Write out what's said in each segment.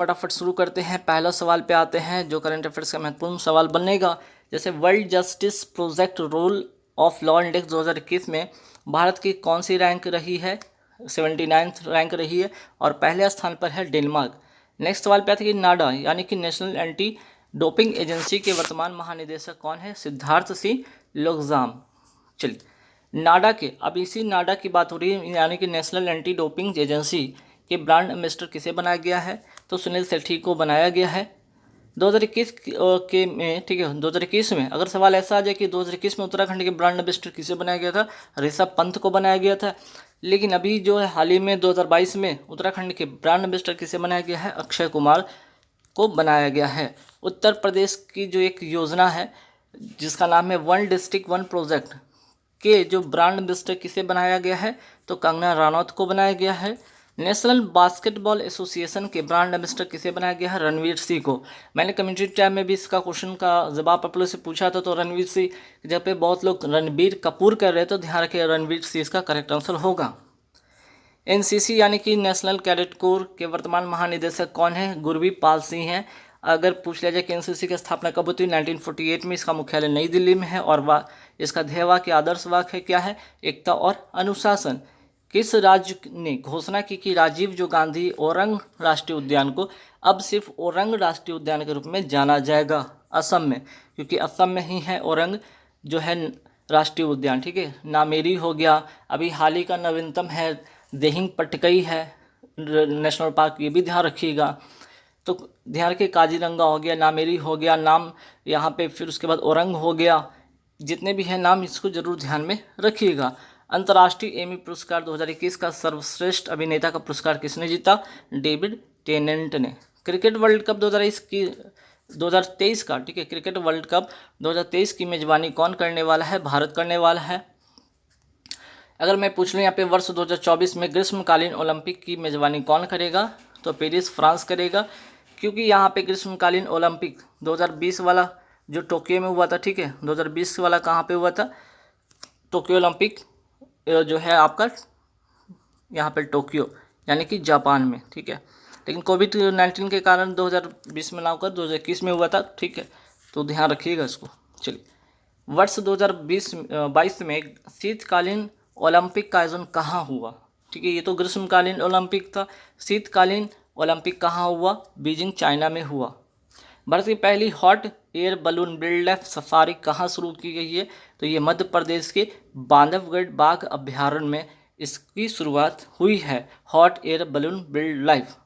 फटाफट शुरू करते हैं। पहला सवाल पे आते हैं जो करंट अफेयर्स का महत्वपूर्ण सवाल बनेगा। जैसे world justice project rule of law index 2021 में भारत की कौन सी रैंक रही है? 79th रैंक रही है और पहले स्थान पर है डेनमार्क। नेक्स्ट सवाल पे आते हैं कि नाडा यानी कि नेशनल एंटी डोपिंग एजेंसी के वर्तमान महानिदेशक कौन है? सिद्धार्थ सिंह लोकजाम। चलिए नाडा के, अब इसी नाडा की बात हो रही है, यानी कि नेशनल एंटी डोपिंग एजेंसी के ब्रांड एम्बेसडर किसे बनाया गया है? तो सुनील सेठी को बनाया गया है 2021 के में। ठीक है, 2021 में अगर सवाल ऐसा आ जाए कि 2021 में उत्तराखंड के ब्रांड एम्बेसडर किसे बनाया गया था? ऋषभ पंत को बनाया गया था। लेकिन अभी जो है हाल ही में 2022 में उत्तराखंड के ब्रांड एम्बेसडर किसे बनाया गया है? अक्षय कुमार को बनाया गया है। उत्तर प्रदेश की जो एक योजना है जिसका नाम है वन डिस्ट्रिक्ट वन प्रोजेक्ट के जो ब्रांड एम्बेसडर किसे बनाया गया है? तो कंगना रनौत को बनाया गया है। नेशनल बास्केटबॉल एसोसिएशन के ब्रांड एम्बेसडर किसे बनाया गया है? रणवीर सिंह को। मैंने कम्युनिटी टैब में भी इसका क्वेश्चन का जवाब आप लोग से पूछा था, तो रणवीर सिंह, जब पे बहुत लोग रणबीर कपूर कर रहे, तो ध्यान रखिए रणवीर सिंह इसका करेक्ट आंसर होगा। एनसीसी यानी कि नेशनल कैडेट कोर के वर्तमान महानिदेशक कौन है? गुरबीर पाल सिंह हैं। अगर पूछ लिया जाए कि एनसीसी की स्थापना कब हुई? 1948 में। इसका मुख्यालय नई दिल्ली में है और इसका ध्येय वाक्य, आदर्श वाक्य है क्या है? एकता और अनुशासन। किस राज्य ने घोषणा की कि राजीव जो गांधी ओरंग राष्ट्रीय उद्यान को अब सिर्फ ओरंग राष्ट्रीय उद्यान के रूप में जाना जाएगा? असम में, क्योंकि असम में ही है ओरंग जो है राष्ट्रीय उद्यान। ठीक है, नामेरी हो गया, अभी हाल ही का नवीनतम है देहिंग पटकई है नेशनल पार्क, ये भी ध्यान रखिएगा। तो ध्यान रखिए काजीरंगा हो गया, नामेरी हो गया नाम यहाँ पे, फिर उसके बाद ओरंग हो गया। जितने भी हैं नाम इसको जरूर ध्यान में रखिएगा। अंतर्राष्ट्रीय एमी पुरस्कार 2021 का सर्वश्रेष्ठ अभिनेता का पुरस्कार किसने जीता? डेविड टेनेंट ने। क्रिकेट वर्ल्ड कप 2023 का, ठीक है, क्रिकेट वर्ल्ड कप 2023 की मेजबानी कौन करने वाला है? भारत करने वाला है। अगर मैं पूछ लूँ यहाँ पे वर्ष 2024 में ग्रीष्मकालीन ओलंपिक की मेजबानी कौन करेगा? तो पेरिस फ्रांस करेगा, क्योंकि यहाँ पे ग्रीष्मकालीन ओलंपिक 2020 वाला जो टोक्यो में हुआ था, ठीक है, 2020 वाला कहाँ पे हुआ था? टोक्यो ओलंपिक जो है आपका यहाँ पर टोक्यो यानी कि जापान में, ठीक है। लेकिन कोविड-19 के कारण 2020 में ना होकर 2021 में हुआ था, ठीक है, तो ध्यान रखिएगा इसको। चलिए, वर्ष 2022 में शीतकालीन ओलंपिक का आयोजन कहाँ हुआ? ठीक है, ये तो ग्रीष्मकालीन ओलंपिक था। शीतकालीन ओलंपिक कहाँ हुआ? बीजिंग चाइना में हुआ। भारत की पहली hot air balloon wild life safari कहाँ शुरू की गई है? तो ये मध्य प्रदेश के बांधवगढ़ बाघ अभ्यारण्य में इसकी शुरुआत हुई है, hot air balloon wild life.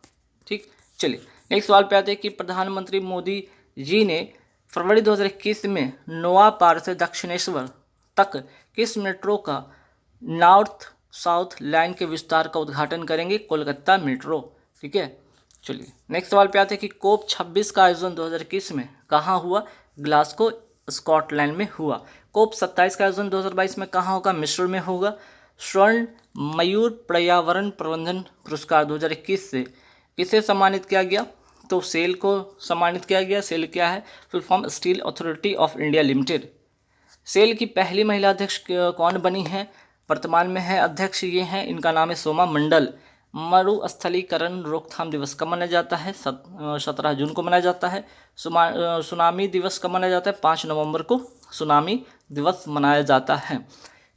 ठीक, चलिए नेक्स्ट सवाल पे आते हैं कि प्रधानमंत्री मोदी जी ने फरवरी 2021 में नोआपाड़ा से दक्षिणेश्वर तक किस मेट्रो का नॉर्थ साउथ लाइन के विस्तार का उद्घाटन करेंगे? कोलकाता मेट्रो। ठीक है, चलिए नेक्स्ट सवाल पे आते हैं कि कोप 26 का आयोजन 2021 में कहाँ हुआ? ग्लासगो स्कॉटलैंड में हुआ। कोप 27 का आयोजन 2022 में कहाँ होगा? मिस्र में होगा। स्वर्ण मयूर पर्यावरण प्रबंधन पुरस्कार 2021 से किसे सम्मानित किया गया? तो सेल को सम्मानित किया गया। सेल क्या है? Full form Steel Authority of India Limited. SAIL की पहली महिला अध्यक्ष कौन बनी है? वर्तमान में है अध्यक्ष ये हैं, इनका नाम है सोमा मंडल। मरुस्थलीकरण रोकथाम दिवस कब मनाया जाता है? 17 जून को मनाया जाता है। सुनामी दिवस कब मनाया जाता है? 5 नवंबर को सुनामी दिवस मनाया जाता है।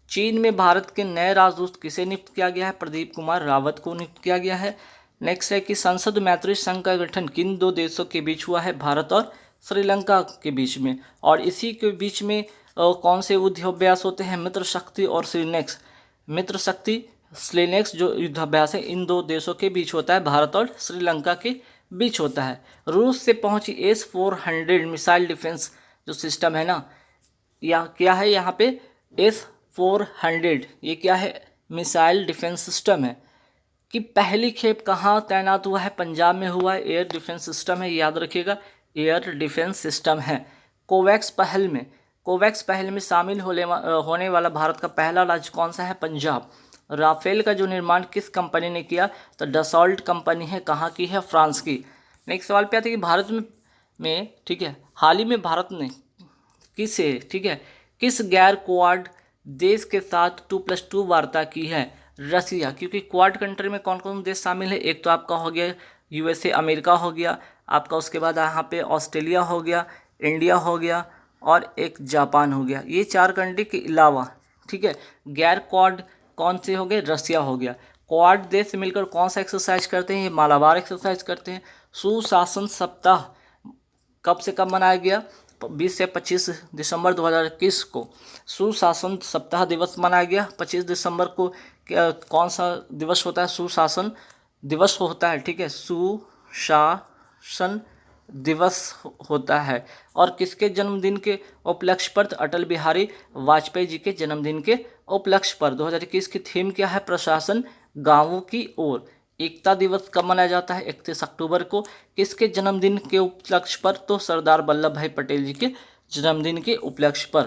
चीन में भारत के नए राजदूत किसे नियुक्त किया गया है? प्रदीप कुमार रावत को नियुक्त किया गया है। नेक्स्ट है कि संसद मैत्री संघ का गठन किन दो देशों के बीच हुआ है? भारत और श्रीलंका के बीच में। और इसी के बीच में कौन से युद्धाभ्यास होते हैं? मित्र शक्ति और श्रीनेक्स। मित्र शक्ति स्लेनेक्स जो युद्धाभ्यास है इन दो देशों के बीच होता है, भारत और श्रीलंका के बीच होता है। रूस से पहुंची S-400 मिसाइल डिफेंस जो सिस्टम है ना, या क्या है यहाँ पे S-400, ये क्या है? मिसाइल डिफेंस सिस्टम है। कि पहली खेप कहाँ तैनात हुआ है? पंजाब में हुआ है। एयर डिफेंस सिस्टम है, याद रखिएगा, एयर डिफेंस सिस्टम है। कोवैक्स पहल में शामिल होने वाला भारत का पहला राज्य कौन सा है? पंजाब। राफेल का जो निर्माण किस कंपनी ने किया? तो डसॉल्ट कंपनी है, कहाँ की है? फ्रांस की। नेक्स्ट सवाल पे आते हैं कि भारत में ठीक है, हाल ही में भारत ने किस गैर क्वाड देश के साथ 2+2 वार्ता की है? रसिया, क्योंकि क्वाड कंट्री में कौन कौन देश शामिल है? एक तो आपका हो गया USA अमेरिका हो गया आपका, उसके बाद यहाँ पे ऑस्ट्रेलिया हो गया, इंडिया हो गया और एक जापान हो गया। ये 4 कंट्री के अलावा, ठीक है, गैर क्वाड कौन से हो गए? रसिया हो गया। क्वाड देश मिलकर कौन सा एक्सरसाइज करते हैं? ये मालाबार एक्सरसाइज करते हैं। सुशासन सप्ताह कब से कब मनाया गया? 20 से 25 दिसंबर 2021 को सुशासन सप्ताह दिवस मनाया गया। 25 दिसंबर को कौन सा दिवस होता है? सुशासन दिवस होता है, ठीक है, सुशासन दिवस होता है। और किसके जन्मदिन के उपलक्ष्य पर? अटल बिहारी वाजपेयी जी के जन्मदिन के उपलक्ष्य पर। 2021 की थीम क्या है? प्रशासन गांवों की ओर। एकता दिवस कब मनाया जाता है? 31 अक्टूबर को। किसके जन्मदिन के उपलक्ष्य पर? तो सरदार वल्लभ भाई पटेल जी के जन्मदिन के उपलक्ष्य पर।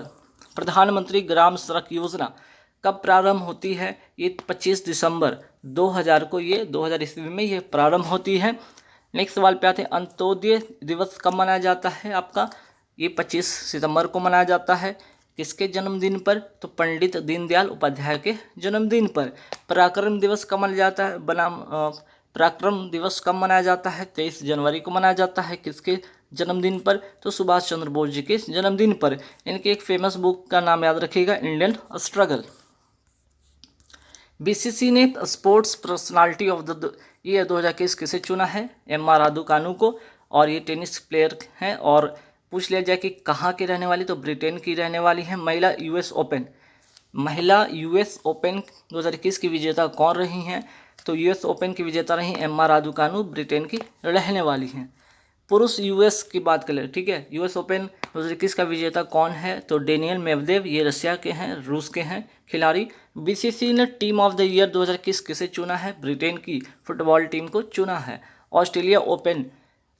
प्रधानमंत्री ग्राम सड़क योजना कब प्रारंभ होती है? ये 25 दिसंबर 2000 को, ये 2000 ईस्वी में ये प्रारंभ होती है। नेक्स्ट सवाल पे आते हैं, अंत्योदय दिवस कब मनाया जाता है आपका? ये 25 सितंबर को मनाया जाता है। किसके जन्मदिन पर? तो पंडित दीनदयाल उपाध्याय के जन्मदिन पर। पराक्रम दिवस कब मनाया जाता है? पराक्रम दिवस कब मनाया जाता है? 23 जनवरी को मनाया जाता है। किसके जन्मदिन पर? तो सुभाष चंद्र बोस जी के जन्मदिन पर। इनकी एक फेमस बुक का नाम याद रखिएगा, इंडियन स्ट्रगल। बीसीसी ने sports personality of the year 2021 किसे चुना है? एम आर रादुकानु को। और ये टेनिस प्लेयर हैं। और पूछ लिया जाए कि कहाँ की रहने वाली, तो ब्रिटेन की रहने वाली है। महिला यूएस ओपन 2021 की विजेता कौन रही हैं? तो यूएस ओपन की विजेता रही एम आर रादुकानु, ब्रिटेन की रहने वाली हैं। पुरुष यूएस की बात करें, ठीक है, यूएस ओपन 2021 का विजेता कौन है? तो डेनियल मेवदेव, ये रशिया के हैं, रूस के हैं खिलाड़ी। बीसीसी ने टीम ऑफ द ईयर 2021 किसे चुना है? ब्रिटेन की फुटबॉल टीम को चुना है। ऑस्ट्रेलिया ओपन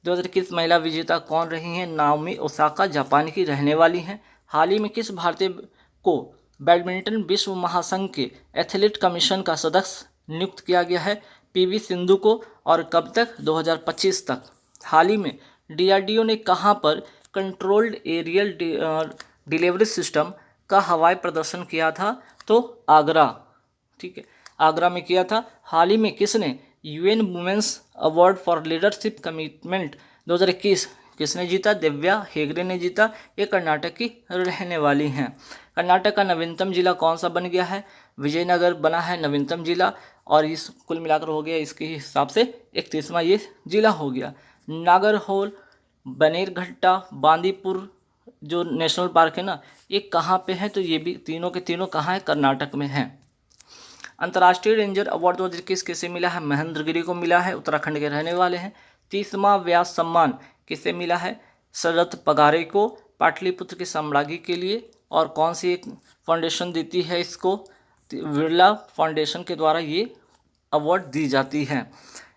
2021 महिला विजेता कौन रही हैं? नाओमी ओसाका, जापान की रहने वाली हैं। हाल ही में किस भारतीय को बैडमिंटन विश्व महासंघ के एथलीट कमीशन का सदस्य नियुक्त किया गया है? पीवी सिंधु को। और कब तक? 2025 तक। हाल ही में डीआरडीओ ने कहां पर कंट्रोल्ड एरियल डिलीवरी सिस्टम का हवाई प्रदर्शन किया था? तो आगरा, ठीक है, आगरा में किया था। हाल ही में किसने UN women's award for leadership commitment 2021 किसने जीता? दिव्या हेगड़े ने जीता। ये कर्नाटक की रहने वाली हैं। कर्नाटक का नवीनतम जिला कौन सा बन गया है? विजयनगर बना है नवीनतम जिला। और इस कुल मिलाकर हो गया इसके हिसाब से 31वां ये जिला हो गया। नागरहोल, बनेरघट्टा, बांदीपुर जो नेशनल पार्क है ना, ये कहाँ पे है? तो ये भी तीनों के तीनों कहाँ है? कर्नाटक में है। अंतर्राष्ट्रीय रेंजर अवार्ड 2021 किसे मिला है? महेंद्र गिरी को मिला है, उत्तराखंड के रहने वाले हैं। 30वां व्यास सम्मान किसे मिला है? शरद पगारे को, पाटलिपुत्र के साम्राज्ञी के लिए। और कौन सी एक फाउंडेशन देती है इसको? बिरला फाउंडेशन के द्वारा ये अवार्ड दी जाती है।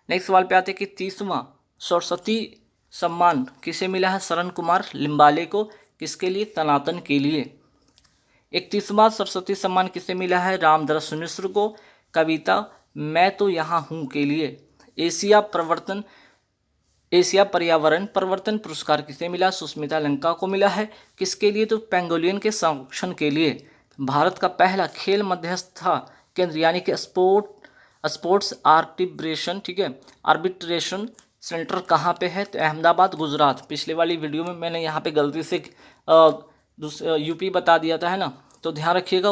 नेक्स्ट सवाल पे आते हैं कि 30वां सरस्वती सम्मान किसे मिला है? शरण कुमार लिम्बाले को। किसके लिए? सनातन के लिए। 31वां सरस्वती सम्मान किसे मिला है? रामदरस मिश्र को, कविता मैं तो यहाँ हूँ के लिए। एशिया पर्यावरण परिवर्तन पुरस्कार किसे मिला? सुष्मिता लंका को मिला है। किसके लिए? तो पेंगोलियन के संरक्षण के लिए। भारत का पहला खेल मध्यस्थता केंद्र यानी कि स्पोर्ट्स आर्बिट्रेशन, ठीक है, आर्बिट्रेशन सेंटर कहाँ पे है? तो अहमदाबाद, गुजरात। पिछले वाली वीडियो में मैंने यहाँ पे गलती से यूपी बता दिया था, है ना, तो ध्यान रखिएगा,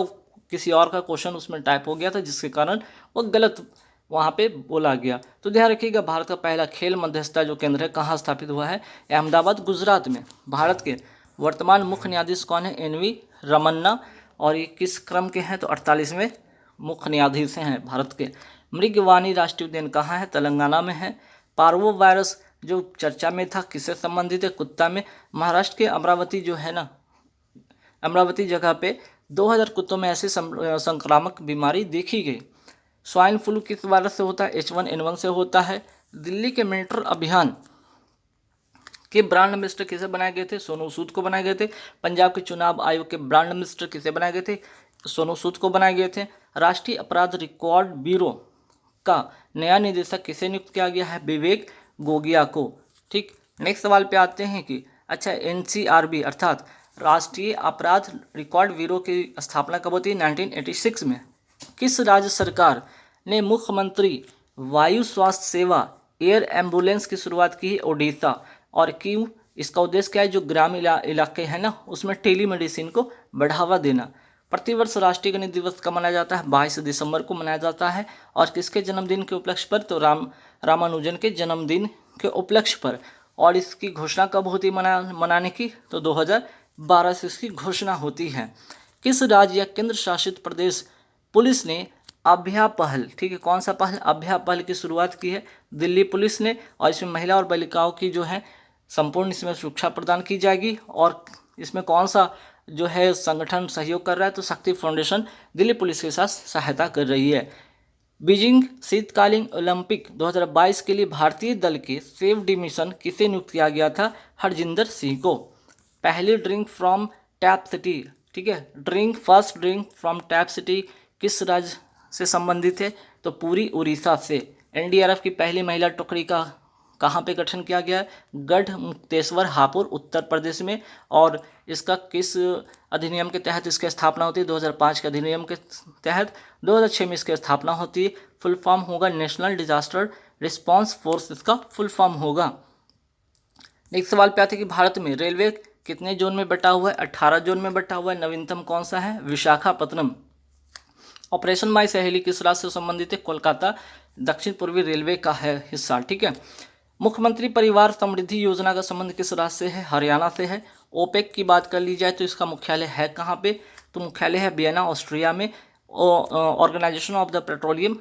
किसी और का क्वेश्चन उसमें टाइप हो गया था जिसके कारण वो गलत वहाँ पे बोला गया। तो ध्यान रखिएगा, भारत का पहला खेल मध्यस्थता जो केंद्र है कहाँ स्थापित हुआ है? अहमदाबाद, गुजरात में। भारत के वर्तमान मुख्य न्यायाधीश कौन है? एनवी रमन्ना। और ये किस क्रम के हैं? तो 48वें मुख्य न्यायाधीश हैं भारत के। मृगवानी राष्ट्रीय उद्यान कहाँ है? तेलंगाना में है। पार्वो वायरस जो चर्चा में था किससे संबंधित है? कुत्ता में। महाराष्ट्र के अमरावती जो है ना, अमरावती जगह पे 2000 कुत्तों में ऐसी संक्रामक बीमारी देखी गई। स्वाइन फ्लू किस वायरस से होता है? H1N1 से होता है। दिल्ली के मेट्रो अभियान के ब्रांड एम्बेसडर किसे बनाए गए थे? सोनू सूद को बनाए गए थे। पंजाब के चुनाव आयोग के ब्रांड एम्बेसडर किसे बनाए गए थे? सोनू सूद को बनाए गए थे। राष्ट्रीय अपराध रिकॉर्ड ब्यूरो का नया निदेशक किसे नियुक्त किया गया है? विवेक गोगिया को। ठीक, नेक्स्ट सवाल पे आते हैं कि अच्छा, NCRB अर्थात राष्ट्रीय अपराध रिकॉर्ड ब्यूरो की स्थापना कब होती है? 1986 में। किस राज्य सरकार ने मुख्यमंत्री वायु स्वास्थ्य सेवा एयर एम्बुलेंस की शुरुआत की है ओडिशा। और क्यों, इसका उद्देश्य क्या है, जो ग्रामीण इलाके हैं ना उसमें टेली मेडिसिन को बढ़ावा देना। प्रतिवर्ष राष्ट्रीय गणित दिवस कब मनाया जाता है, 22 दिसंबर को मनाया जाता है। और किसके जन्मदिन के उपलक्ष्य पर, तो रामानुजन के जन्मदिन के उपलक्ष्य पर। और इसकी घोषणा कब होती है मनाने की, तो 2012 से इसकी घोषणा होती है। किस राज्य या केंद्र शासित प्रदेश पुलिस ने अभया पहल, ठीक है, कौन सा पहल, अभया पहल की शुरुआत की है, दिल्ली पुलिस ने। और इसमें महिला और बालिकाओं की जो है संपूर्ण इसमें सुरक्षा प्रदान की जाएगी। और इसमें कौन सा जो है संगठन सहयोग कर रहा है, तो शक्ति फाउंडेशन दिल्ली पुलिस के साथ सहायता कर रही है। बीजिंग शीतकालीन ओलंपिक 2022 के लिए भारतीय दल के सेफ डी मिशन किसे नियुक्त किया गया था, हरजिंदर सिंह को। पहली ड्रिंक फ्रॉम टैप सिटी, ठीक है, first drink from tap city किस राज्य से संबंधित है, तो पूरी उड़ीसा से। एनडीआरएफ की पहली महिला टुकड़ी का कहाँ पे गठन किया गया है, गढ़ मुक्तेश्वर हापुड़ उत्तर प्रदेश में। और इसका किस अधिनियम के तहत इसकी स्थापना होती है, 2005 के अधिनियम के तहत। 2006 में इसकी स्थापना होती है। फुल फॉर्म होगा नेशनल डिजास्टर रिस्पांस फोर्स, इसका फुल फॉर्म होगा। नेक्स्ट सवाल पे आते हैं कि भारत में रेलवे कितने जोन में बटा हुआ है, 18 जोन में बटा हुआ है। नवीनतम कौन सा है, विशाखापत्तनम। ऑपरेशन माई सहेली किस राज्य से संबंधित है, कोलकाता दक्षिण पूर्वी रेलवे का है हिस्सा, ठीक है। मुख्यमंत्री परिवार समृद्धि योजना का संबंध किस राज्य से है, हरियाणा से है। ओपेक की बात कर ली जाए तो इसका मुख्यालय है कहाँ पे, तो मुख्यालय है वियना ऑस्ट्रिया में। Organization of the Petroleum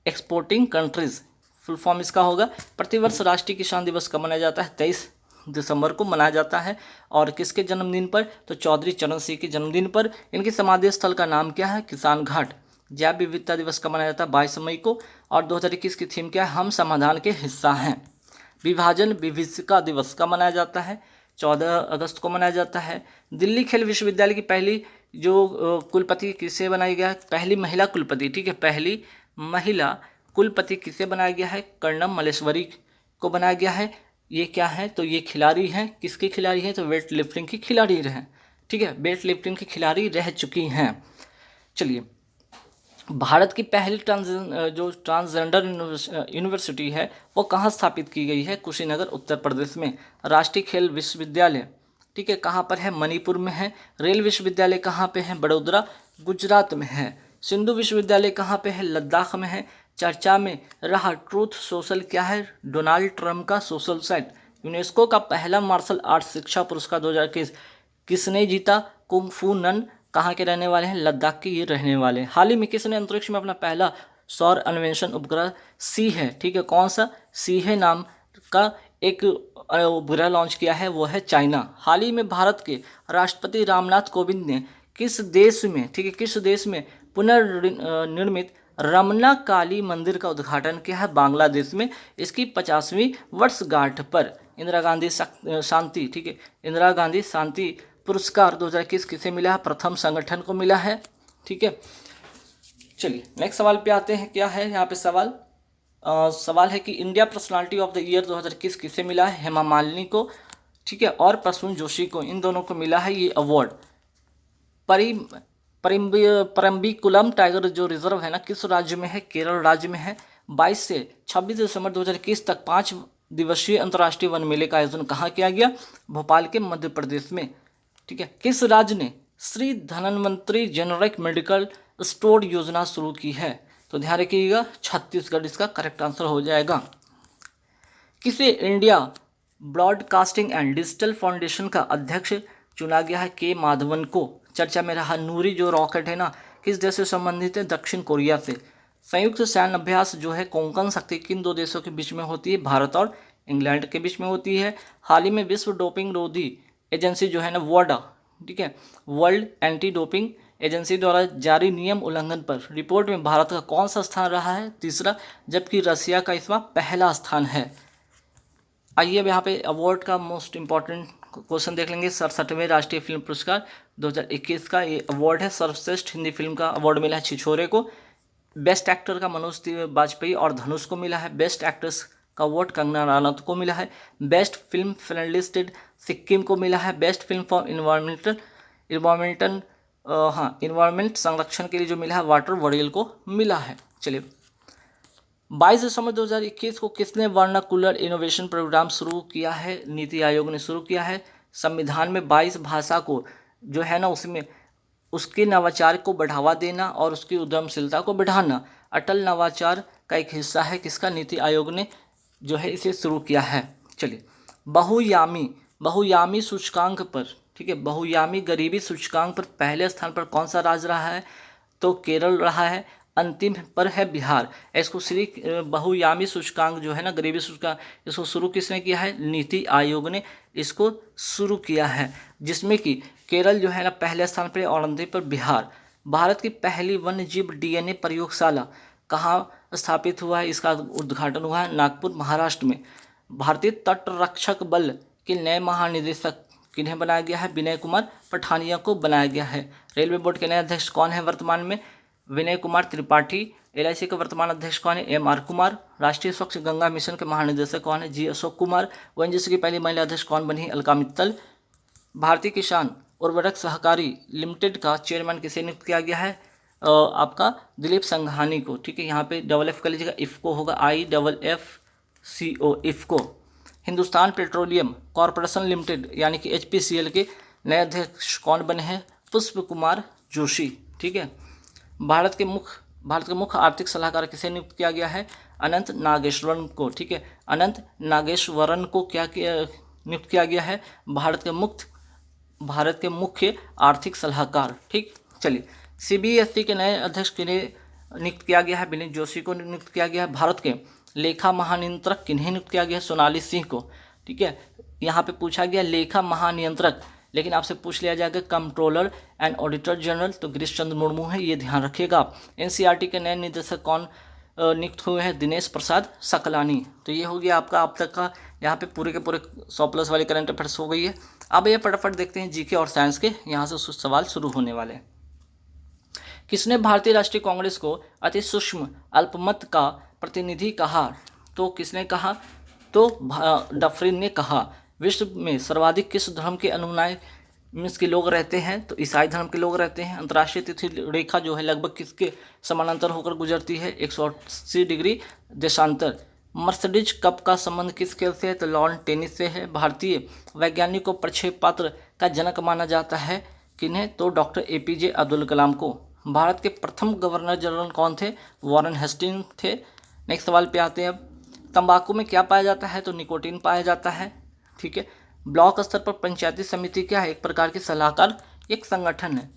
Exporting Countries, full form इसका होगा। प्रतिवर्ष राष्ट्रीय किसान दिवस कब मनाया जाता है, 23 दिसंबर को मनाया जाता है। और किसके जन्मदिन पर, तो चौधरी चरण सिंह के जन्मदिन पर। इनकी समाधि स्थल का नाम क्या है, किसान घाट। जैव विविधता दिवस कब मनाया जाता है, 22 मई को। और 2021 की थीम क्या है, हम समाधान के हिस्सा हैं। विभाजन विभीषिका दिवस कब मनाया जाता है, 14 अगस्त को मनाया जाता है। दिल्ली खेल विश्वविद्यालय की पहली जो कुलपति किसे बनाया गया है, पहली महिला कुलपति, ठीक है, पहली महिला कुलपति किसे बनाया गया है, कर्णम मल्लेश्वरी को बनाया गया है। ये क्या है, तो ये खिलाड़ी हैं, किसके खिलाड़ी हैं, तो वेट लिफ्टिंग की खिलाड़ी रहे, ठीक है, वेट लिफ्टिंग की खिलाड़ी रह चुकी हैं। चलिए, भारत की पहली जो ट्रांसजेंडर यूनिवर्सिटी है वो कहाँ स्थापित की गई है, कुशीनगर उत्तर प्रदेश में। राष्ट्रीय खेल विश्वविद्यालय, ठीक है, कहाँ पर है, मणिपुर में है। रेल विश्वविद्यालय कहाँ पे है, बड़ोदरा गुजरात में है। सिंधु विश्वविद्यालय कहाँ पे है, लद्दाख में है। चर्चा में रहा ट्रूथ सोशल क्या है, डोनाल्ड ट्रंप का सोशल साइट। यूनेस्को का पहला मार्शल आर्ट शिक्षा पुरस्कार 2021 किसने जीता, कुंग फू नन कहाँ के रहने वाले हैं, लद्दाख के ये रहने वाले हैं। हाल ही में किसने अंतरिक्ष में अपना पहला सौर अन्वेषण उपग्रह सी है, ठीक है, कौन सा, सी है नाम का एक उपग्रह लॉन्च किया है, वो है चाइना। हाल ही में भारत के राष्ट्रपति रामनाथ कोविंद ने किस देश में, ठीक है, किस देश में पुनर्निर्मित रमना काली मंदिर का उद्घाटन किया है, बांग्लादेश में। इसकी 50वीं वर्षगांठ पर इंदिरा गांधी शांति, ठीक है, इंदिरा गांधी शांति पुरस्कार 2021 किसे मिला है, प्रथम संगठन को मिला है, ठीक है। चलिए नेक्स्ट सवाल पे आते हैं, क्या है यहाँ पे सवाल है कि India personality of the year 2021 किसे मिला है, हेमा मालिनी को, ठीक है, और प्रसून जोशी को, इन दोनों को मिला है ये अवार्ड। परम्बिकुलम टाइगर जो रिजर्व है ना, किस राज्य में है, केरल राज्य में है। 22 से 26 दिसंबर 2021 तक 5 दिवसीय अंतर्राष्ट्रीय वन मेले का आयोजन कहाँ किया गया, भोपाल के मध्य प्रदेश में, ठीक है। किस राज्य ने Shri Dhanvantari generic medical store योजना शुरू की है, तो ध्यान रखिएगा छत्तीसगढ़ इसका करेक्ट आंसर हो जाएगा। किसे India broadcasting and digital foundation का अध्यक्ष चुना गया है, के माधवन को। चर्चा में रहा नूरी जो रॉकेट है ना, किस देश से संबंधित है, दक्षिण कोरिया से। संयुक्त सैन्य अभ्यास जो है कोंकण शक्ति किन दो देशों के बीच में होती है, भारत और इंग्लैंड के बीच में होती है। हाल ही में विश्व डोपिंग रोधी एजेंसी जो है ना, वाडा, ठीक है, वर्ल्ड एंटी डोपिंग एजेंसी द्वारा जारी नियम उल्लंघन पर रिपोर्ट में भारत का कौन सा स्थान रहा है, तीसरा, जबकि रसिया का इसमें पहला स्थान है। आइए अब यहाँ पे अवार्ड का मोस्ट इंपॉर्टेंट क्वेश्चन देख लेंगे। 67वें राष्ट्रीय फिल्म पुरस्कार 2021 का ये अवार्ड है। सर्वश्रेष्ठ हिंदी फिल्म का अवार्ड मिला है छिछोरे को। बेस्ट एक्टर का मनोज बाजपेयी और धनुष को मिला है। बेस्ट एक्ट्रेस का अवार्ड कंगना रनौत को मिला है। बेस्ट फिल्म फिनलिस्टेड सिक्किम को मिला है। बेस्ट फिल्म फॉर इन्वायरमेंट संरक्षण के लिए जो मिला है वाटर वड़ेल को मिला है। चलिए 22 दिसंबर 2021 को किसने वर्नाकुलर इनोवेशन प्रोग्राम शुरू किया है? नीति आयोग ने शुरू किया है। संविधान में 22 भाषा को जो है ना उसमें उसके नवाचार को बढ़ावा देना और उसकी उद्यमशीलता को बढ़ाना अटल नवाचार का एक हिस्सा है। किसका? नीति आयोग ने जो है इसे शुरू किया है। चलिए, बहुयामी सूचकांक पर, ठीक है, बहुयामी गरीबी सूचकांक पर पहले स्थान पर कौन सा राज्य रहा है? तो केरल रहा है। अंतिम पर है बिहार। इसको श्री बहुयामी सूचकांक जो है ना, गरीबी सूचकांक, इसको शुरू किसने किया है? नीति आयोग ने इसको शुरू किया है, जिसमें कि केरल जो है ना पहले स्थान पर और अंतिम पर बिहार। भारत की पहली वन्यजीव डीएनए प्रयोगशाला कहाँ स्थापित हुआ है? इसका उद्घाटन हुआ है नागपुर, महाराष्ट्र में। भारतीय तट रक्षक बल के नए महानिदेशक किन्हें बनाया गया है? विनय कुमार पठानिया को बनाया गया है। रेलवे बोर्ड के नए अध्यक्ष कौन है वर्तमान में? विनय कुमार त्रिपाठी। एलआईसी के वर्तमान अध्यक्ष कौन है? एमआर कुमार। राष्ट्रीय स्वच्छ गंगा मिशन के महानिदेशक कौन है? जी अशोक कुमार। ओएनजीसी की पहली महिला अध्यक्ष कौन बनी? अलका मित्तल। भारतीय किसान उर्वरक सहकारी लिमिटेड का चेयरमैन किसे नियुक्त किया गया है? आपका दिलीप संघानी को, ठीक है, यहाँ पे डबल एफ कर लीजिएगा, इफ़को होगा, IFFCO, IFFCO. Hindustan petroleum corporation limited यानी कि HPCL के नए अध्यक्ष कौन बने हैं? पुष्प कुमार जोशी, ठीक है। भारत के मुख्य आर्थिक सलाहकार किसे नियुक्त किया गया है? अनंत नागेश्वरन को, ठीक है, अनंत नागेश्वरन को क्या नियुक्त किया गया है? भारत के मुख्य आर्थिक सलाहकार, ठीक। चलिए, CBSE के नए अध्यक्ष किन्हें नियुक्त किया गया है? विनीत जोशी को नियुक्त किया गया है। भारत के लेखा महानियंत्रक किन्हें नियुक्त किया गया है? सोनाली सिंह को, ठीक है। यहाँ पे पूछा गया लेखा महानियंत्रक, लेकिन आपसे पूछ लिया जाएगा कंट्रोलर एंड ऑडिटर जनरल, तो गिरीश चंद्र मुर्मू है, ये ध्यान रखिएगा। NCERT के नए निदेशक कौन नियुक्त हुए हैं? दिनेश प्रसाद सकलानी। तो ये हो गया आपका अब तक का, यहाँ पे पूरे के पूरे 100+ वाले करंट अफेयर्स हो गई है। अब ये फटाफट देखते हैं जीके और साइंस के, यहाँ से सवाल शुरू होने वाले हैं। किसने भारतीय राष्ट्रीय कांग्रेस को अति सूक्ष्म अल्पमत का प्रतिनिधि कहा? तो किसने कहा? तो डफरिन ने कहा। विश्व में सर्वाधिक किस धर्म के अनुयायी के लोग रहते हैं? तो ईसाई धर्म के लोग रहते हैं। अंतर्राष्ट्रीय तिथि रेखा जो है लगभग किसके समानांतर होकर गुजरती है? 180 डिग्री देशांतर। मर्सिडीज कप का संबंध किस खेल से है? तो लॉन टेनिस से है। भारतीय वैज्ञानिक को प्रक्षेपास्त्र का जनक माना जाता है किन्हें? तो डॉक्टर APJ अब्दुल कलाम को। भारत के प्रथम गवर्नर जनरल कौन थे? वॉरेन हेस्टिंग थे। नेक्स्ट सवाल पे आते हैं अब। तंबाकू में क्या पाया जाता है? तो निकोटीन पाया जाता है, ठीक है। ब्लॉक स्तर पर पंचायती समिति क्या है? एक प्रकार की सलाहकार एक संगठन है।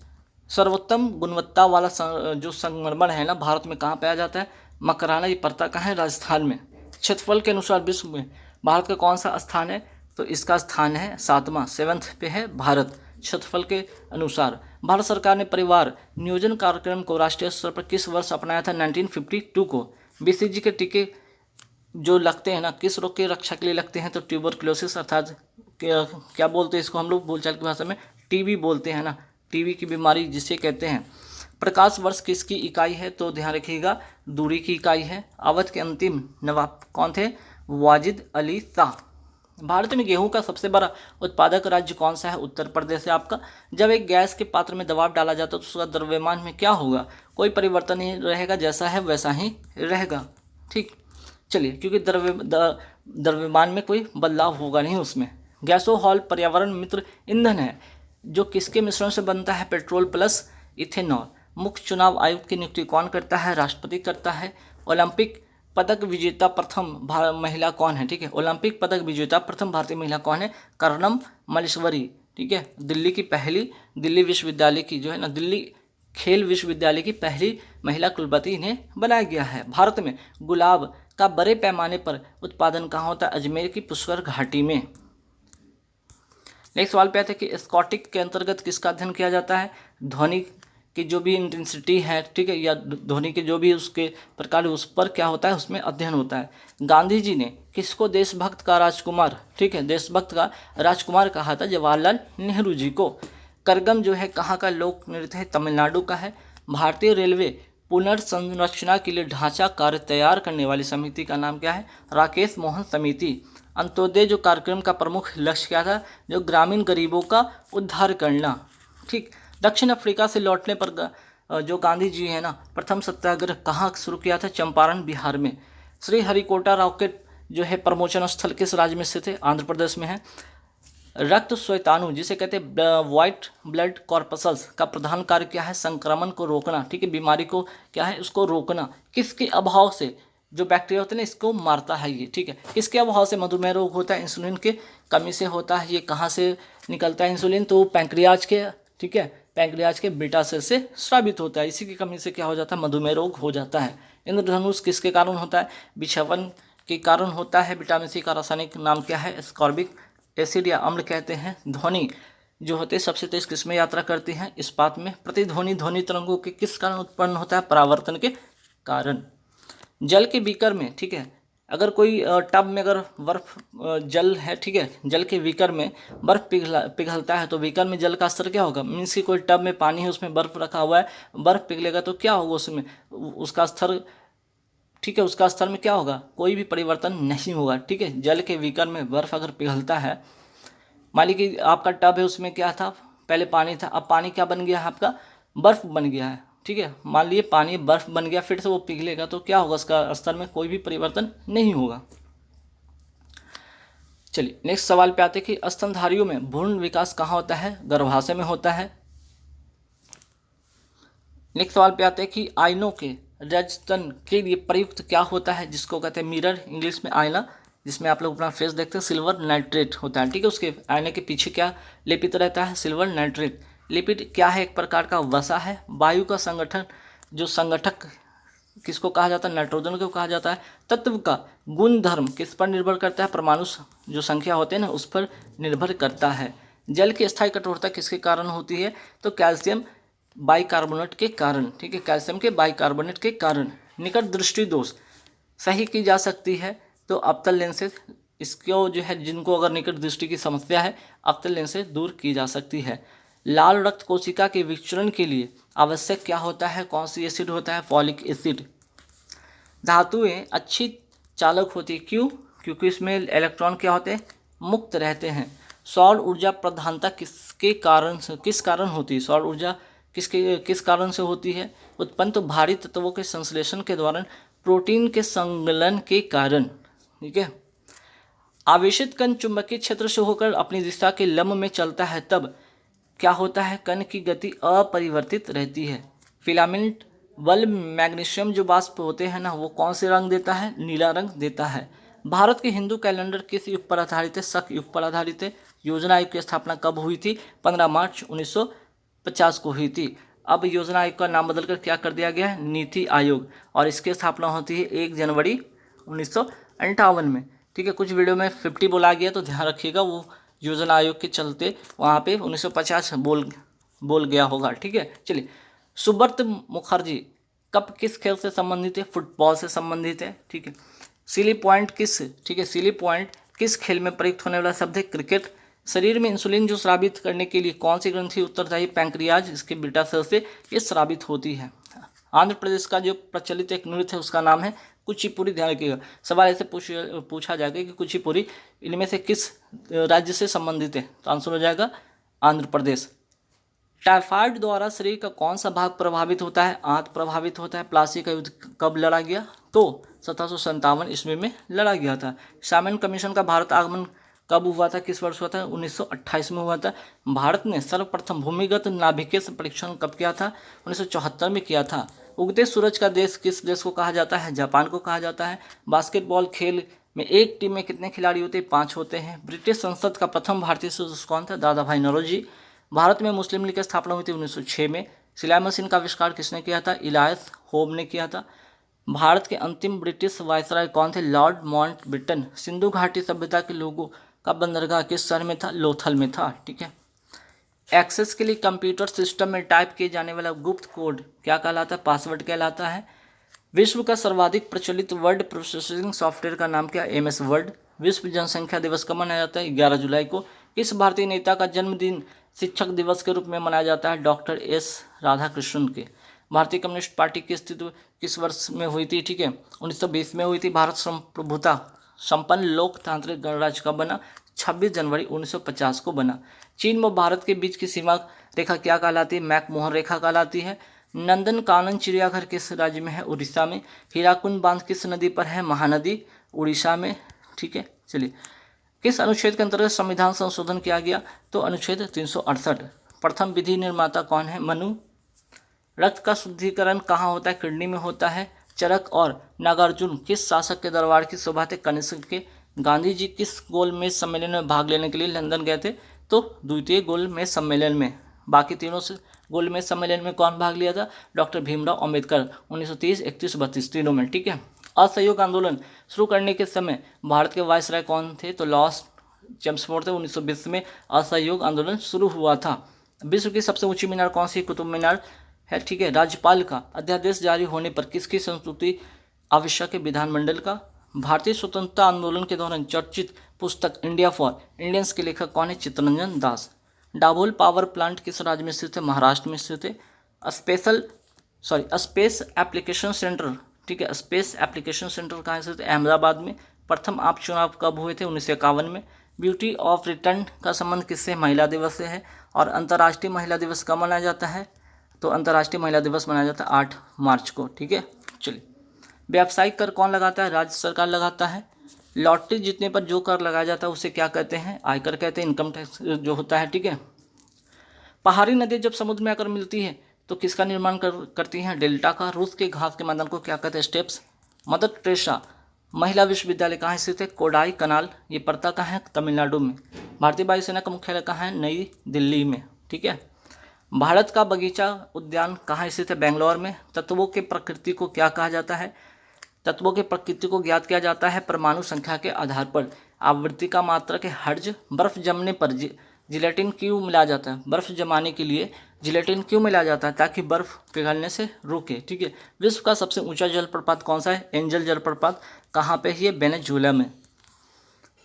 सर्वोत्तम गुणवत्ता वाला जो संगमरमर है ना भारत में कहाँ पाया जाता है? मकराना, ये पड़ता कहाँ है? राजस्थान में। क्षेत्रफल के अनुसार विश्व में भारत का कौन सा स्थान है? तो इसका स्थान है 7वां, 7th पे है भारत क्षेत्रफल के अनुसार। भारत सरकार ने परिवार नियोजन कार्यक्रम को राष्ट्रीय स्तर पर किस वर्ष अपनाया था? 1952 को। BCG के टीके जो लगते हैं ना किस रोग की रक्षा के लिए लगते हैं? तो ट्यूबरक्लोसिस, अर्थात क्या बोलते हैं इसको हम लोग बोलचाल की भाषा में? TB बोलते हैं ना, TB की बीमारी जिसे कहते हैं। प्रकाश वर्ष किसकी इकाई है? तो ध्यान रखिएगा दूरी की इकाई है। अवध के अंतिम नवाब कौन थे? वाजिद अली शाह। भारत में गेहूं का सबसे बड़ा उत्पादक राज्य कौन सा है? उत्तर प्रदेश है आपका। जब एक गैस के पात्र में दबाव डाला जाता है तो उसका द्रव्यमान में क्या होगा? कोई परिवर्तन नहीं रहेगा, जैसा है वैसा ही रहेगा, ठीक। चलिए, क्योंकि द्रव्यमान में कोई बदलाव होगा नहीं उसमें। गैसोहॉल पर्यावरण मित्र ईंधन है जो किसके मिश्रण से बनता है? Petrol plus ethanol. मुख्य चुनाव आयुक्त की नियुक्ति कौन करता है? राष्ट्रपति करता है। ओलंपिक पदक विजेता प्रथम महिला कौन है? ठीक है, ओलंपिक पदक विजेता प्रथम भारतीय महिला कौन है? कर्णम मल्लेश्वरी, ठीक है। दिल्ली विश्वविद्यालय की जो है ना, दिल्ली खेल विश्वविद्यालय की पहली महिला कुलपति इन्हें बनाया गया है। भारत में गुलाब का बड़े पैमाने पर उत्पादन कहाँ होता है? अजमेर की पुष्कर घाटी में। नेक्स्ट सवाल पे आते हैं कि स्कॉटिक के अंतर्गत किसका अध्ययन किया जाता है? ध्वनि की जो भी इंटेंसिटी है, ठीक है, या ध्वनि के जो भी उसके प्रकार उस पर क्या होता है? उसमें अध्ययन होता है। गांधी जी ने किसको देशभक्त का राजकुमार, ठीक है, देशभक्त का राजकुमार कहा था? जवाहरलाल नेहरू जी को। करगम जो है कहाँ का लोक नृत्य है? तमिलनाडु का है। भारतीय रेलवे पुनर्संरचना के लिए ढांचा कार्य तैयार करने वाली समिति का नाम क्या है? राकेश मोहन समिति। अंत्योदय जो कार्यक्रम का प्रमुख लक्ष्य क्या था? जो ग्रामीण गरीबों का उद्धार करना, ठीक। दक्षिण अफ्रीका से लौटने पर जो गांधी जी है ना प्रथम सत्याग्रह कहाँ शुरू किया था? चंपारण, बिहार में। श्रीहरिकोटा रॉकेट जो है प्रमोचन स्थल किस राज्य में स्थित है? आंध्र प्रदेश में है। रक्त श्वेताणु जिसे कहते हैं व्हाइट ब्लड कॉर्पसल्स का प्रधान कार्य क्या है? संक्रमण को रोकना, ठीक है, बीमारी को क्या है, उसको रोकना। किसके अभाव से? जो बैक्टीरिया होते हैं ना, इसको मारता है ये, ठीक है। किसके अभाव से मधुमेह रोग होता है? इंसुलिन के कमी से होता है। ये कहाँ से निकलता है इंसुलिन? तो पैंक्रियाज के, ठीक है, पैंक्रियाज के बीटा सेल से स्रावित होता है। इसी की कमी से क्या हो जाता है? मधुमेह रोग हो जाता है। इंद्रधनुष किसके कारण होता है? विक्षेपण के कारण होता है। विटामिन सी का रासायनिक नाम क्या है? एस्कॉर्बिक एसिड या अम्ल कहते हैं। ध्वनि जो होते हैं सबसे तेज किसमें यात्रा करती हैं? इस्पात में। प्रतिध्वनि ध्वनि तरंगों के किस कारण उत्पन्न होता है? परावर्तन के कारण। जल के बीकर में, ठीक है, अगर कोई टब में अगर बर्फ जल है, ठीक है, जल के बीकर में बर्फ पिघलता है तो बीकर में जल का स्तर क्या होगा? मीन्स कि कोई टब में पानी है, उसमें बर्फ रखा हुआ है, बर्फ पिघलेगा तो क्या होगा उसमें? उसका स्तर, ठीक है, उसका स्तर में क्या होगा? कोई भी परिवर्तन नहीं होगा, ठीक है। जल के बीकर में बर्फ अगर पिघलता है, मान लीजिए कि आपका टब है, उसमें क्या था? पहले पानी था, अब पानी क्या बन गया है? आपका बर्फ बन गया है, ठीक है। मान लीजिए पानी बर्फ बन गया, फिर से वो पिघलेगा तो क्या होगा? उसका स्तर में कोई भी परिवर्तन नहीं होगा। चलिए नेक्स्ट सवाल पे आते हैं कि स्तनधारियों में भ्रूण विकास कहाँ होता है? गर्भाशय में होता है। नेक्स्ट सवाल पे आते हैं कि आयनों के रजतन के लिए प्रयुक्त क्या होता है? जिसको कहते हैं मिरर, इंग्लिश में आईना, जिसमें आप लोग अपना फेस देखते हैं, सिल्वर नाइट्रेट होता है, ठीक है। उसके आईने के पीछे क्या लेपित रहता है? Silver nitrate. लिपिड क्या है? एक प्रकार का वसा है। वायु का संगठन, जो संगठक किसको कहा जाता है? नाइट्रोजन को कहा जाता है। तत्व का गुण धर्म किस पर निर्भर करता है? परमाणु जो संख्या होते हैं ना, उस पर निर्भर करता है। जल की स्थायी कठोरता किसके कारण होती है? तो कैल्शियम बाइकार्बोनेट के कारण, ठीक है, कैल्शियम के बाइकार्बोनेट के कारण। निकट दृष्टि दोष सही की जा सकती है तो अवतल लेंस से, इसको जो है, जिनको अगर निकट दृष्टि की समस्या है, अवतल लेंस से दूर की जा सकती है। लाल रक्त कोशिका के विचरण के लिए आवश्यक क्या होता है? कौन सी एसिड होता है? Folic acid. धातुएं अच्छी चालक होती है, क्यों? क्योंकि इसमें इलेक्ट्रॉन क्या होते हैं? मुक्त रहते हैं। सौर ऊर्जा प्रधानता किसके कारण से, किस कारण होती है? सौर ऊर्जा किस कारण से होती है? उत्पन्न तो भारी तत्वों के संश्लेषण के दौरान प्रोटीन के संगलन के कारण, ठीक है। आवेशित कण चुंबकीय क्षेत्र से होकर अपनी दिशा के लंब में चलता है तब क्या होता है? कण की गति अपरिवर्तित रहती है। फिलामेंट बल्ब मैग्नीशियम जो वाष्प होते हैं ना, वो कौन से रंग देता है? नीला रंग देता है। भारत के हिंदू कैलेंडर किस युग पर आधारित है? शक युग पर आधारित है। योजना आयोग की स्थापना कब हुई थी? 15 मार्च 1950 को हुई थी। अब योजना आयोग का नाम बदलकर क्या कर दिया गया है? नीति आयोग। और इसकी स्थापना होती है 1 जनवरी 1958 में, ठीक है। कुछ वीडियो में 50 बोला गया तो ध्यान रखिएगा, वो योजना आयोग के चलते वहाँ पे 1950 बोल गया होगा, ठीक है। चलिए, सुब्रत मुखर्जी कब किस खेल से संबंधित है? फुटबॉल से संबंधित है, ठीक है। सिली पॉइंट किस, ठीक है, सिली पॉइंट किस खेल में प्रयुक्त होने वाला शब्द है? क्रिकेट। शरीर में इंसुलिन जो स्रावित करने के लिए कौन सी ग्रंथि उत्तरदायी? पैंक्रियाज, इसके बीटा सेल से ये स्रावित होती है। आंध्र प्रदेश का जो प्रचलित एक नृत्य है उसका नाम है कुचिपुड़ी। ध्यान रखिएगा, सवाल ऐसे पूछा जाएगा कि कुचिपुड़ी इनमें से किस राज्य से संबंधित है? तो आंसर हो जाएगा आंध्र प्रदेश। टाइफाइड द्वारा शरीर का कौन सा भाग प्रभावित होता है? आंत प्रभावित होता है। प्लासी का युद्ध कब लड़ा गया? तो 1757 ईस्वी में लड़ा गया था। साइमन कमीशन का भारत आगमन कब हुआ था? किस वर्ष हुआ था? 1928 में हुआ था। भारत ने सर्वप्रथम भूमिगत नाभिकीय परीक्षण कब किया था? 1974 में किया था। उगते सूरज का देश किस देश को कहा जाता है? जापान को कहा जाता है। बास्केटबॉल खेल में एक टीम में कितने खिलाड़ी होते हैं? 5 होते हैं। ब्रिटिश संसद का प्रथम भारतीय सदस्य कौन था? दादा भाई नौरोजी। भारत में मुस्लिम लीग की स्थापना हुई थी 1906 में। सिलाई मशीन का आविष्कार किसने किया था? इलियास होम ने किया था। भारत के अंतिम ब्रिटिश वायसराय कौन थे? Lord Mountbatten. सिंधु घाटी सभ्यता के लोगों का बंदरगाह किस शहर में था? लोथल में था, ठीक है। एक्सेस के लिए कंप्यूटर सिस्टम में टाइप किए जाने वाला गुप्त कोड क्या कहलाता है? पासवर्ड कहलाता है। विश्व का सर्वाधिक प्रचलित वर्ड प्रोसेसिंग सॉफ्टवेयर का नाम क्या? MS word. विश्व जनसंख्या दिवस कब मनाया जाता है? 11 जुलाई को। किस भारतीय नेता का जन्मदिन शिक्षक दिवस के रूप में मनाया जाता है? डॉक्टर S राधाकृष्णन के। भारतीय कम्युनिस्ट पार्टी की अस्तित्व किस वर्ष में हुई थी? ठीक है, 1920 में हुई थी। भारत संप्रभुता संपन्न लोकतांत्रिक गणराज्य कब बना? 26 जनवरी 1950 को बना। चीन व भारत के बीच की सीमा रेखा क्या कहलाती है? मैकमोहन रेखा कहलाती है। नंदनकानन चिड़ियाघर किस राज्य में है? उड़ीसा में। हीराकुंड बांध किस नदी पर है? महानदी, उड़ीसा में। ठीक है, चलिए। किस अनुच्छेद के अंतर्गत संविधान संशोधन किया गया? तो अनुच्छेद 368। प्रथम विधि निर्माता कौन है? मनु। रक्त का शुद्धिकरण कहाँ होता है? किडनी में होता है। चरक और नागार्जुन किस शासक के दरबार की शोभा थे? कनिष्क के। गांधी जी किस गोलमेज सम्मेलन में भाग लेने के लिए लंदन गए थे? तो द्वितीय गोलमेज सम्मेलन में। बाकी तीनों से गोलमेज सम्मेलन में कौन भाग लिया था? डॉक्टर भीमराव अंबेडकर 1930, 31, 32 तीनों में। ठीक है। असहयोग आंदोलन शुरू करने के समय भारत के वायसराय कौन थे? तो लॉर्ड चेम्सफोर्ड थे। 1920 में असहयोग आंदोलन शुरू हुआ था। विश्व की सबसे ऊंची मीनार कौन सी? कुतुब मीनार है। ठीक है। राज्यपाल का अध्यादेश जारी होने पर किसकी संस्तुति आवश्यक है? विधानमंडल का। भारतीय स्वतंत्रता आंदोलन के दौरान चर्चित पुस्तक इंडिया फॉर इंडियंस के लेखक कौन है? Chittaranjan Das. Double power plant किस राज्य में स्थित है? महाराष्ट्र में स्थित है। स्पेस एप्लीकेशन सेंटर, ठीक है, स्पेस एप्लीकेशन सेंटर कहाँ स्थित है? अहमदाबाद में। प्रथम आप चुनाव कब हुए थे? 1951 में। ब्यूटी ऑफ रिटर्न का संबंध किससे? महिला दिवस से है। और अंतर्राष्ट्रीय महिला दिवस कब मनाया जाता है? तो अंतर्राष्ट्रीय महिला दिवस मनाया जाता है 8 मार्च को। ठीक है, चलिए। व्यावसायिक कर कौन लगाता है? राज्य सरकार लगाता है। लॉटरी जीतने पर जो कर लगाया जाता है उसे क्या कहते हैं? आयकर कहते हैं, इनकम टैक्स जो होता है। ठीक है। पहाड़ी नदी जब समुद्र में आकर मिलती है तो किसका निर्माण करती हैं? डेल्टा का। रूस के घास के मैदान को क्या कहते हैं? स्टेप्स। मदर टेरेसा महिला विश्वविद्यालय कहाँ स्थित है? कोडाई कनाल, ये पड़ता कहाँ है? तमिलनाडु में। भारतीय वायुसेना का मुख्यालय कहाँ है? नई दिल्ली में। ठीक है। भारत का बगीचा उद्यान कहाँ स्थित है? बेंगलोर में। तत्वों के प्रकृति को क्या कहा जाता है? तत्वों की प्रकृति को ज्ञात किया जाता है परमाणु संख्या के आधार पर। आवृत्ति का मात्रक है हर्ज। बर्फ जमने पर जिलेटिन क्यों मिलाया जाता है? बर्फ जमाने के लिए जिलेटिन क्यों मिलाया जाता है? ताकि बर्फ पिघलने से रोके। ठीक है। विश्व का सबसे ऊंचा जलप्रपात कौन सा है? एंजल जलप्रपात। कहाँ पे है? वेनेजुएला में।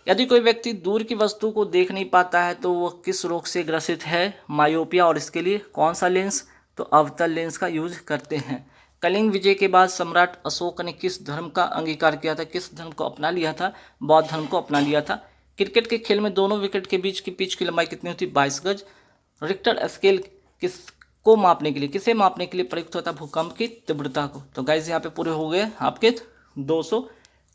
यदि कोई व्यक्ति दूर की वस्तु को देख नहीं पाता है तो वह किस रोग से ग्रसित है? मायोपिया। और इसके लिए कौन सा लेंस? तो अवतल लेंस का यूज करते हैं। कलिंग विजय के बाद सम्राट अशोक ने किस धर्म का अंगीकार किया था? किस धर्म को अपना लिया था? बौद्ध धर्म को अपना लिया था। क्रिकेट के खेल में दोनों विकेट के बीच की पिच की लंबाई कितनी होती है? 22 गज। रिक्टर स्केल किसको मापने के लिए, किसे मापने के लिए प्रयुक्त होता है? भूकंप की तीव्रता को। तो गाइस यहाँ पे पूरे हो गए आपके 200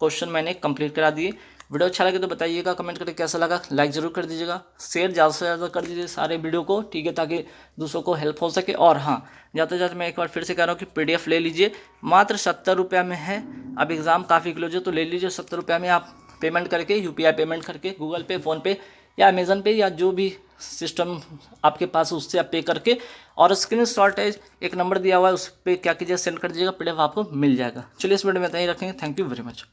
क्वेश्चन मैंने कंप्लीट करा दिए। वीडियो अच्छा लगे तो बताइएगा, कमेंट करके कैसा लगा। लाइक ज़रूर कर दीजिएगा, शेयर ज़्यादा से ज़्यादा कर दीजिए सारे वीडियो को। ठीक है, ताकि दूसरों को हेल्प हो सके। और हाँ, जाते जाते मैं एक बार फिर से कह रहा हूँ कि PDF ले लीजिए, मात्र 70 रुपये में है। अब एग्ज़ाम काफ़ी क्लोज है तो ले लीजिए। 70 रुपये में आप पेमेंट करके, UPI पेमेंट करके, गूगल पे, फ़ोनपे या अमेज़न पे या जो भी सिस्टम आपके पास उससे आप पे करके, और स्क्रीनशॉट है एक नंबर दिया हुआ है उस पर क्या कीजिए, सेंड कर दीजिएगा। PDF आपको मिल जाएगा। चलिए इस वीडियो में इतना ही रखेंगे। Thank you very much.